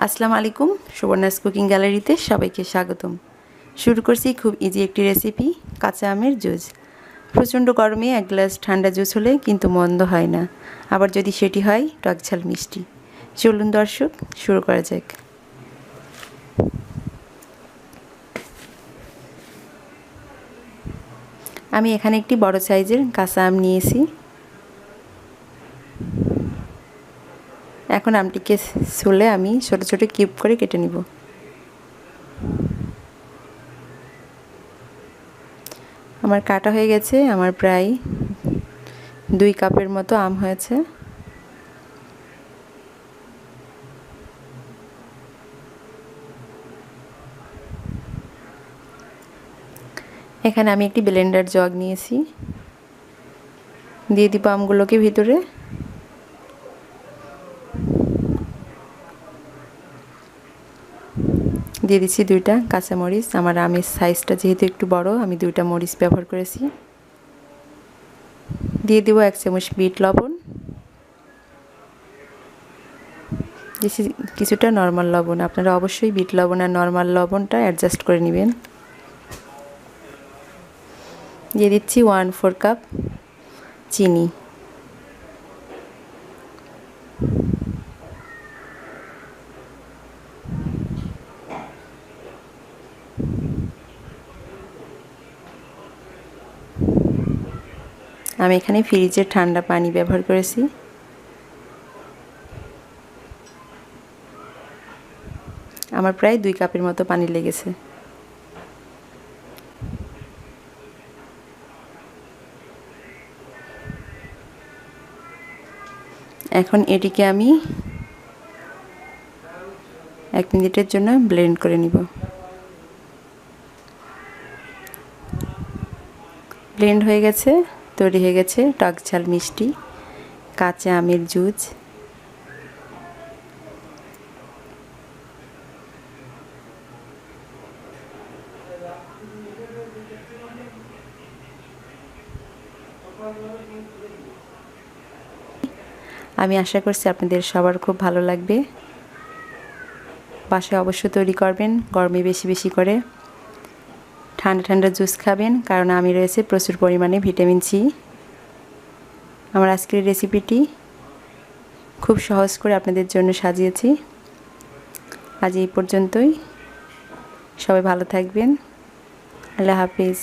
আসসালামু আলাইকুম। সুবর্ণাস কুকিং গ্যালারিতে সবাইকে স্বাগতম। শুরু করছি খুব ইজি একটি রেসিপি, কাঁচা আমের জুস। প্রচণ্ড গরমে এক গ্লাস ঠান্ডা জুস হলে কিন্তু মন্দ হয় না, আবার যদি সেটি হয় টকঝাল মিষ্টি। চলুন দর্শক, শুরু করা যাক। আমি এখানে একটি বড় সাইজের কাঁচা আম নিয়েছি। এখন আমটিকে ছুলে আমি ছোট ছোট কিউব করে কেটে নিব। আমার কাটা হয়ে গেছে। আমার প্রায় 2 কাপের মতো আম হয়েছে। এখানে আমি একটি ব্লেন্ডার জগ নিয়েছি, দিয়ে দিব আমগুলোকে ভিতরে। দিয়ে দিচ্ছি 2টা কাঁচামরিচ। আমার আমের সাইজটা যেহেতু একটু বড়, আমি 2টা মরিচ ব্যবহার করেছি। দিয়ে দেব 1 চামচ বিট লবণ, দিচ্ছি কিছুটা নর্মাল লবণ। আপনারা অবশ্যই বিট লবণ আর নর্মাল লবণটা অ্যাডজাস্ট করে নেবেন। দিয়ে দিচ্ছি 1/4 কাপ চিনি। আমি এখানে ফ্রিজের ঠান্ডা পানি ব্যবহার করেছি। আমার প্রায় 2 কাপের মতো পানি লেগেছে। এখন এটিকে আমি 1 মিনিটের জন্য ব্লেন্ড করে নিব। ব্লেন্ড হয়ে গেছে, তৈরি হয়ে গেছে টকঝাল মিষ্টি কাঁচা আমের জুস। আমি আশা করছি আপনাদের সবার খুব ভালো লাগবে। বাসায় অবশ্যই তৈরি করবেন, গরমে বেশি বেশি করে ঠান্ডা ঠান্ডা জুস খাবেন, কারণ আমি রয়েছে প্রচুর পরিমাণে ভিটামিন সি। আমার আজকের রেসিপিটি খুব সহজ করে আপনাদের জন্য সাজিয়েছি। আজ এই পর্যন্তই। সবাই ভালো থাকবেন। আল্লাহ হাফিজ।